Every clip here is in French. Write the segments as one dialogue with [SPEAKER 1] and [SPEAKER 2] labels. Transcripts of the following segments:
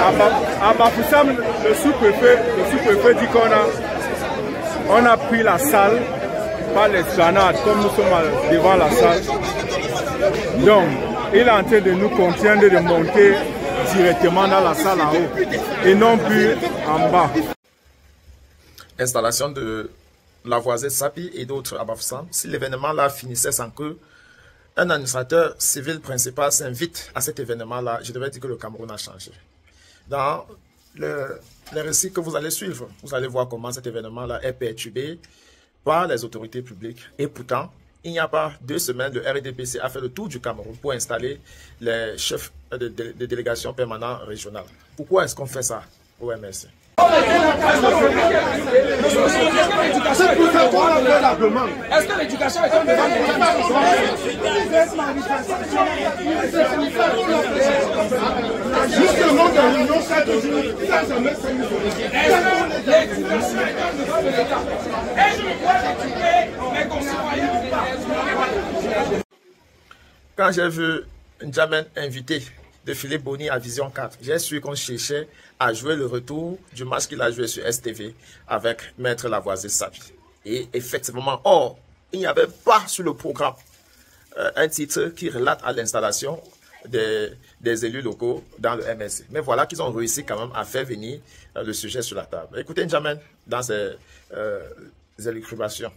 [SPEAKER 1] À Bafoussam, le sous-préfet dit qu'on a pris la salle par l'esplanade, comme nous sommes devant la salle. Donc, il est en train de nous contraindre de monter directement dans la salle en haut et non plus en bas.
[SPEAKER 2] Installation de Lavoisier Sapi et d'autres à Bafoussam. Si l'événement là finissait sans que un administrateur civil principal s'invite à cet événement-là, je devrais dire que le Cameroun a changé. Dans les récits que vous allez suivre, vous allez voir comment cet événement-là est perturbé par les autorités publiques. Et pourtant, il n'y a pas 2 semaines, le RDPC a fait le tour du Cameroun pour installer les chefs de délégations permanentes régionales. Pourquoi est-ce qu'on fait ça au MRC?
[SPEAKER 3] Est-ce que l'éducation est un débat?
[SPEAKER 4] Justement, dans l'Union, ça jamais fait une
[SPEAKER 3] L'éducation est un débat de l'État. Et je dois éduquer mes concitoyens ou pas?
[SPEAKER 2] Quand j'ai vu N'Djamène invité de Philippe Boni à Vision 4, j'ai su qu'on cherchait à jouer le retour du match qu'il a joué sur STV avec Maître Lavoisier Sapi. Et effectivement, or, il n'y avait pas sur le programme un titre qui relate à l'installation des élus locaux dans le MSC. Mais voilà qu'ils ont réussi quand même à faire venir le sujet sur la table. Écoutez N'Djamène dans ses élucubrations.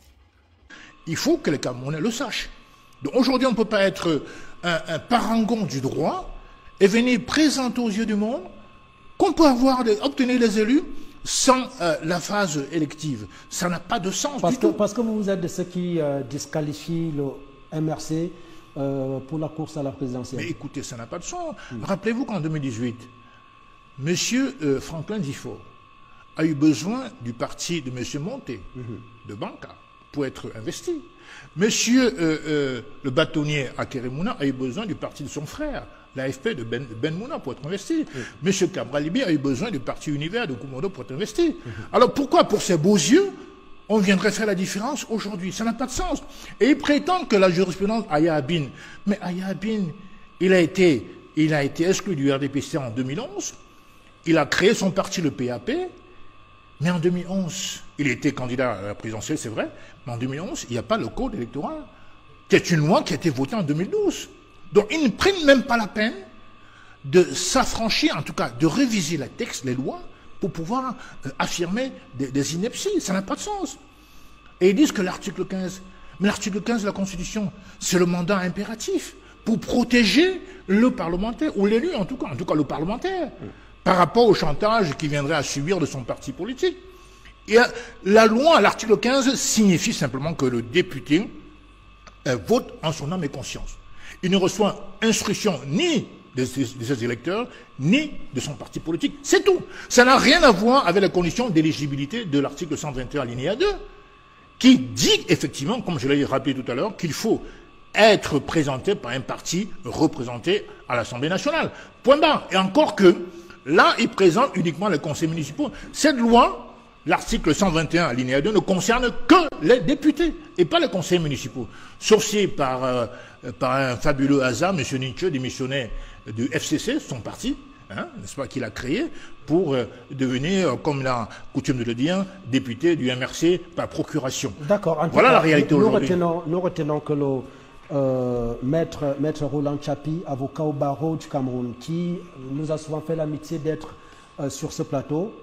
[SPEAKER 4] Il faut que les Camerounais le sachent. Donc aujourd'hui, on ne peut pas être un parangon du droit et venir présenter aux yeux du monde qu'on peut obtenir les élus sans la phase élective. Ça n'a pas de sens du tout.
[SPEAKER 5] Parce que vous êtes de ceux qui disqualifient le MRC pour la course à la présidentielle.
[SPEAKER 4] Mais écoutez, ça n'a pas de sens. Rappelez-vous qu'en 2018, M. Franklin Difo a eu besoin du parti de M. Monté, de Banca, pour être investi. Monsieur le bâtonnier Akeremouna a eu besoin du parti de son frère, l'AFP de Ben Mouna, pour être investi. Monsieur Cabralibi a eu besoin du parti Univers de Koumodo pour être investi. Alors pourquoi, pour ces beaux yeux, on viendrait faire la différence aujourd'hui? Ça n'a pas de sens. Et il prétend que la jurisprudence Aya Abin, mais Aya Abin, il a été exclu du RDPC en 2011, il a créé son parti, le PAP, mais en 2011, il était candidat à la présidentielle, c'est vrai, mais en 2011, il n'y a pas le code électoral. C'est une loi qui a été votée en 2012. Donc, ils ne prennent même pas la peine de s'affranchir, en tout cas, de réviser les textes, les lois, pour pouvoir affirmer des inepties. Ça n'a pas de sens. Et ils disent que l'article 15, mais l'article 15 de la Constitution, c'est le mandat impératif pour protéger le parlementaire, ou l'élu en tout cas le parlementaire, par rapport au chantage qu'il viendrait à subir de son parti politique. Et la loi, l'article 15, signifie simplement que le député vote en son âme et conscience. Il ne reçoit instruction ni de ses électeurs, ni de son parti politique. C'est tout. Ça n'a rien à voir avec les conditions d'éligibilité de l'article 121 alinéa 2, qui dit effectivement, comme je l'ai rappelé tout à l'heure, qu'il faut être présenté par un parti représenté à l'Assemblée nationale. Point barre. Et encore que, là, il présente uniquement les conseils municipaux. Cette loi, l'article 121 alinéa 2, ne concerne que les députés et pas les conseils municipaux. Sorcier par un fabuleux hasard, M. Nietzsche, démissionnaire du FCC, son parti, n'est-ce pas, qu'il a créé pour devenir, comme il a coutume de le dire, député du MRC par procuration.
[SPEAKER 5] D'accord.
[SPEAKER 4] Voilà la réalité aujourd'hui.
[SPEAKER 5] Nous retenons que le maître Roland Tchapi, avocat au barreau du Cameroun, qui nous a souvent fait l'amitié d'être sur ce plateau,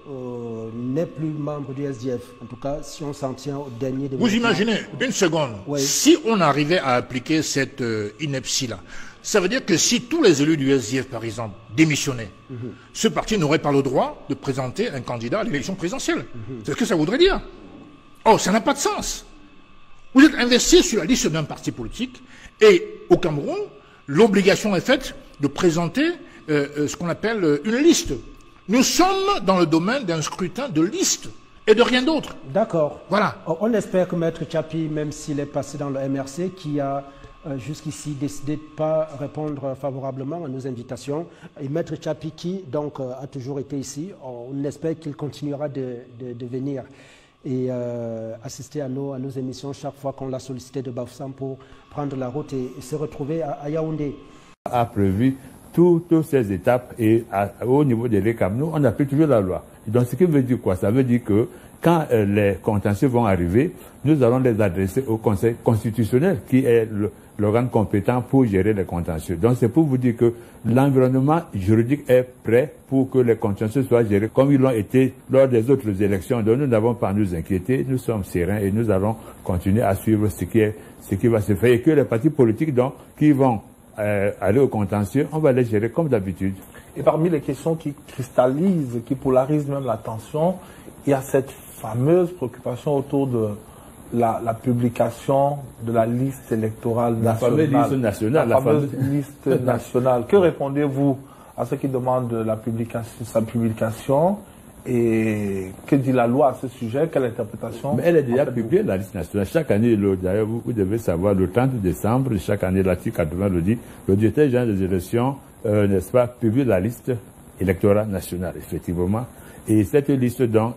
[SPEAKER 5] n'est plus membre du SDF. En tout cas, si on s'en tient au dernier des...
[SPEAKER 4] Vous imaginez, une seconde, oui. Si on arrivait à appliquer cette ineptie-là, ça veut dire que si tous les élus du SDF, par exemple, démissionnaient, ce parti n'aurait pas le droit de présenter un candidat à l'élection présidentielle. C'est ce que ça voudrait dire. Oh, ça n'a pas de sens. Vous êtes investi sur la liste d'un parti politique et au Cameroun, l'obligation est faite de présenter ce qu'on appelle une liste. Nous sommes dans le domaine d'un scrutin de liste et de rien d'autre.
[SPEAKER 5] D'accord.
[SPEAKER 4] Voilà.
[SPEAKER 5] On espère que Maître Tchapi, même s'il est passé dans le MRC, qui a jusqu'ici décidé de ne pas répondre favorablement à nos invitations, et Maître Tchapi qui donc a toujours été ici, on espère qu'il continuera de venir et assister à nos émissions chaque fois qu'on l'a sollicité de Bafoussam pour prendre la route et se retrouver à Yaoundé.
[SPEAKER 6] A prévu toutes ces étapes et au niveau des l'ECAM, nous, on applique toujours la loi. Donc, ce qui veut dire quoi? Ça veut dire que quand les contentieux vont arriver, nous allons les adresser au Conseil constitutionnel, qui est l'organe compétent pour gérer les contentieux. Donc, c'est pour vous dire que l'environnement juridique est prêt pour que les contentieux soient gérés comme ils l'ont été lors des autres élections. Donc, nous n'avons pas à nous inquiéter, nous sommes sereins et nous allons continuer à suivre ce qui va se faire. Et que les partis politiques, donc, qui vont aller au contentieux, on va les gérer comme d'habitude.
[SPEAKER 7] Et parmi les questions qui cristallisent, qui polarisent même l'attention, il y a cette fameuse préoccupation autour de la publication de la liste électorale nationale.
[SPEAKER 6] La fameuse liste nationale.
[SPEAKER 7] La fameuse liste nationale. Que répondez-vous à ceux qui demandent sa publication et que dit la loi à ce sujet? Quelle interprétation?
[SPEAKER 6] Mais elle est déjà publiée, la liste nationale. Chaque année, d'ailleurs, vous devez savoir, le 30 décembre, chaque année, l'article 80 le dit, le directeur général des élections, n'est-ce pas, publie la liste électorale nationale, effectivement. Et cette liste, donc,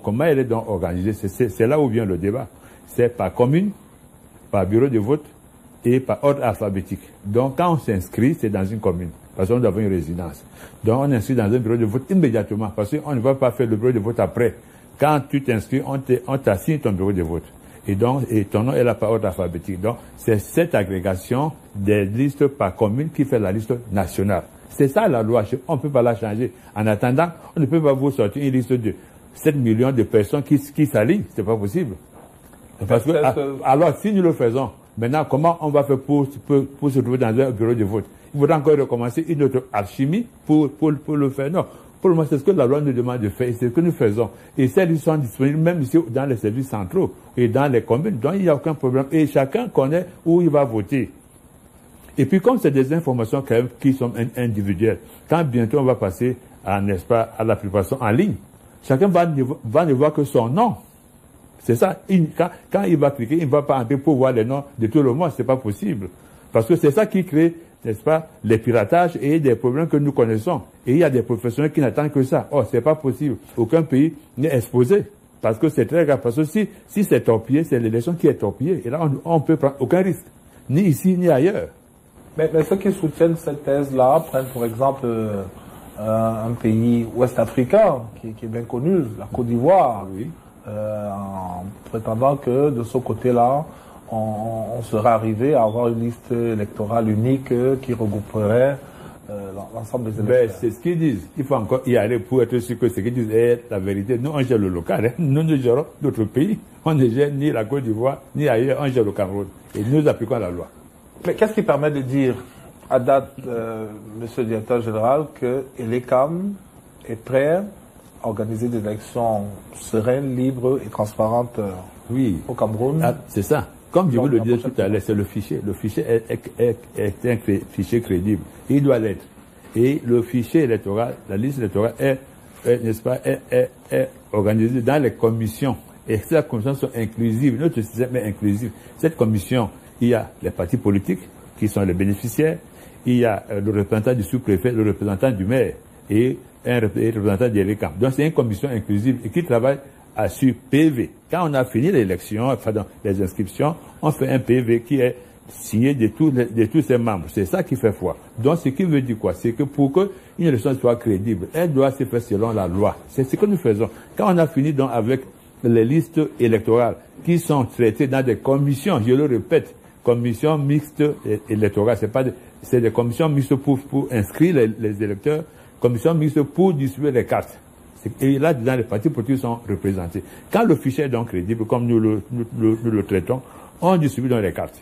[SPEAKER 6] comment elle est donc organisée? C'est là où vient le débat. C'est par commune, par bureau de vote et par ordre alphabétique. Donc, quand on s'inscrit, c'est dans une commune, parce qu'on doit avoir une résidence. Donc, on inscrit dans un bureau de vote immédiatement, parce qu'on ne va pas faire le bureau de vote après. Quand tu t'inscris, on t'assigne ton bureau de vote. Et donc, ton nom est là par ordre alphabétique. Donc, c'est cette agrégation des listes par commune qui fait la liste nationale. C'est ça la loi. On ne peut pas la changer. En attendant, on ne peut pas vous sortir une liste de 7 millions de personnes qui s'alignent. C'est pas possible. Parce que, alors, si nous le faisons, maintenant, comment on va faire pour se trouver dans un bureau de vote? Il faudra encore recommencer une autre alchimie pour le faire. Non. Pour le moment, c'est ce que la loi nous demande de faire et c'est ce que nous faisons. Et celles qui sont disponibles même ici dans les services centraux et dans les communes. Donc, il n'y a aucun problème. Et chacun connaît où il va voter. Et puis, comme c'est des informations quand même qui sont individuelles, quand bientôt on va passer n'est-ce pas, à l'application en ligne, chacun va ne voir que son nom. C'est ça. Quand il va cliquer, il ne va pas entrer pour voir les noms de tout le monde. C'est pas possible. Parce que c'est ça qui crée, n'est-ce pas, les piratages et des problèmes que nous connaissons. Et il y a des professionnels qui n'attendent que ça. Oh, c'est pas possible. Aucun pays n'est exposé. Parce que c'est très grave. Parce que si c'est torpillé, c'est l'élection qui est torpillée. Et là, on ne peut prendre aucun risque. Ni ici, ni ailleurs.
[SPEAKER 7] Mais ceux qui soutiennent cette thèse-là prennent, pour exemple, un pays ouest-africain qui est bien connu, la Côte d'Ivoire. Oui. En prétendant que de ce côté-là, on serait arrivé à avoir une liste électorale unique qui regrouperait l'ensemble des électeurs.
[SPEAKER 6] C'est ce qu'ils disent. Il faut encore y aller pour être sûr que ce qu'ils disent est la vérité. Nous, on gère le local. Hein. Nous ne gérons d'autres pays. On ne gère ni la Côte d'Ivoire, ni ailleurs. On gère le Cameroun. Et nous appliquons la loi.
[SPEAKER 7] Mais qu'est-ce qui permet de dire, à date, Monsieur le Directeur Général, que l'ECAM est prêt à organiser des élections sereines, libres et transparentes au Cameroun?
[SPEAKER 6] C'est ça. Comme je vous le disais tout à l'heure, c'est le fichier. Le fichier est un fichier crédible. Il doit l'être. Et le fichier électoral, la liste électorale n'est-ce pas, est organisée dans les commissions. Et ces commissions sont inclusives. Notre système est inclusif. Cette commission, il y a les partis politiques qui sont les bénéficiaires. Il y a le représentant du sous-préfet, le représentant du maire et un représentant des l'ECAM. Donc c'est une commission inclusive et qui travaille sur PV. Quand on a fini l'élection, enfin les inscriptions, on fait un PV qui est signé de tous ses membres. C'est ça qui fait foi. Donc ce qui veut dire quoi? C'est que pour qu'une élection soit crédible, elle doit se faire selon la loi. C'est ce que nous faisons. Quand on a fini donc avec les listes électorales qui sont traitées dans des commissions, je le répète, commissions mixtes électorales, c'est des commissions mixtes pour inscrire les électeurs, commissions mixtes pour distribuer les cartes. Et là, dedans, les partis politiques sont représentés. Quand le fichier est donc crédible, comme nous le traitons, on distribue donc les cartes.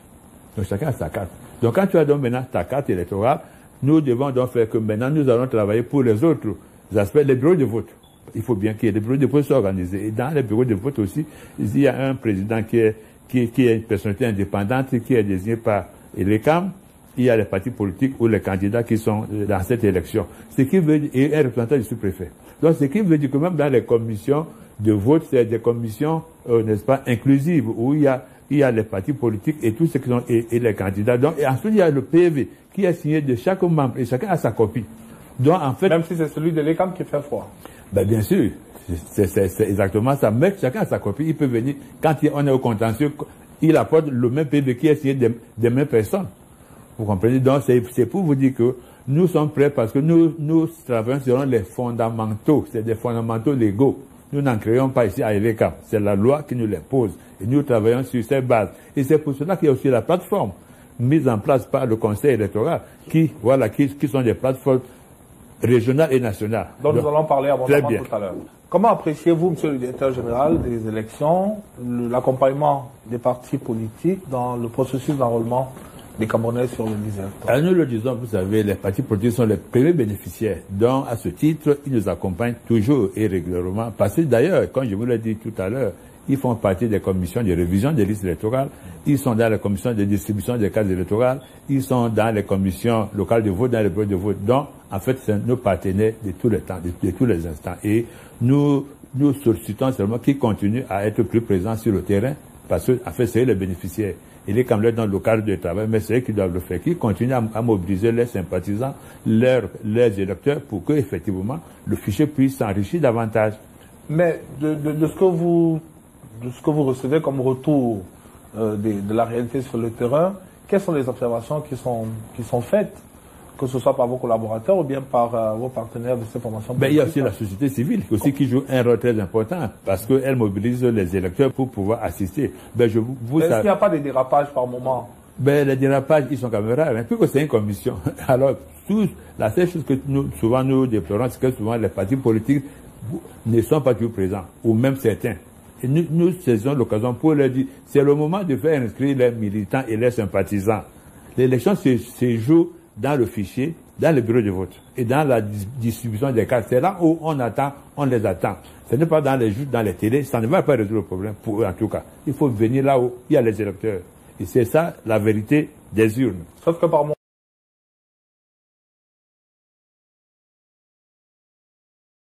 [SPEAKER 6] Donc chacun a sa carte. Donc quand tu as donc maintenant ta carte électorale, nous devons donc faire que maintenant nous allons travailler pour les autres aspects, les bureaux de vote. Il faut bien que les bureaux de vote soient organisés. Et dans les bureaux de vote aussi, il y a un président qui est une personnalité indépendante, qui est désigné par l'ECAM. Il y a les partis politiques ou les candidats qui sont dans cette élection. Ce qui veut dire, et un représentant du sous-préfet. Donc, ce qui veut dire que même dans les commissions de vote, c'est des commissions, n'est-ce pas, inclusives, où il y a les partis politiques et tous ceux qui sont, et les candidats. Donc, et ensuite, il y a le PV qui est signé de chaque membre et chacun a sa copie. Donc, en fait.
[SPEAKER 7] Même si c'est celui de l'ECAM qui fait froid.
[SPEAKER 6] Ben, bien sûr. C'est exactement ça. Mais chacun a sa copie. Il peut venir, quand on est au contentieux, il apporte le même PV qui est signé des mêmes personnes. Vous comprenez? Donc, c'est pour vous dire que Nous sommes prêts parce que nous travaillons selon les fondamentaux, c'est des fondamentaux légaux. Nous n'en créons pas ici à EVECAP, c'est la loi qui nous les pose. Et nous travaillons sur ces bases. Et c'est pour cela qu'il y a aussi la plateforme mise en place par le Conseil électoral qui sont des plateformes régionales et nationales.
[SPEAKER 7] Donc nous allons parler abondamment tout à l'heure. Comment appréciez-vous, monsieur le directeur général des élections, l'accompagnement des partis politiques dans le processus d'enrôlement des Camerounais sur le liste électorale?
[SPEAKER 6] Nous le disons, vous savez, les partis politiques sont les premiers bénéficiaires. Donc, à ce titre, ils nous accompagnent toujours et régulièrement. Parce que d'ailleurs, comme je vous l'ai dit tout à l'heure, ils font partie des commissions de révision des listes électorales, ils sont dans les commissions de distribution des cartes électorales, ils sont dans les commissions locales de vote, dans les bureaux de vote. Donc, en fait, c'est nos partenaires de tous les temps, de tous les instants. Et nous sollicitons seulement qu'ils continuent à être plus présents sur le terrain, parce que, en fait, c'est eux les bénéficiaires. Il est quand même dans le cadre du travail, mais c'est eux qui doivent le faire, qui continuent à mobiliser leurs sympathisants, leurs électeurs, pour que, effectivement, le fichier puisse s'enrichir davantage.
[SPEAKER 7] Mais de ce que vous recevez comme retour de la réalité sur le terrain, quelles sont les observations qui sont faites, que ce soit par vos collaborateurs ou bien par vos partenaires de ces formations?
[SPEAKER 6] Il y a aussi la société civile qui joue un rôle très important parce qu'elle mobilise les électeurs pour pouvoir assister.
[SPEAKER 7] Est-ce qu'il n'y a pas de dérapages par moment?
[SPEAKER 6] Les dérapages, ils sont quand même rares, puisque c'est une commission. Alors, la seule chose que souvent nous déplorons, c'est que souvent les partis politiques ne sont pas toujours présents, ou même certains. Et nous saisissons l'occasion pour leur dire, c'est le moment de faire inscrire les militants et les sympathisants. L'élection se joue dans le fichier, dans le bureau de vote et dans la distribution des cartes. C'est là où on les attend. Ce n'est pas dans les télés, ça ne va pas résoudre le problème pour eux en tout cas. Il faut venir là où il y a les électeurs. Et c'est ça la vérité des urnes.
[SPEAKER 7] Sauf que par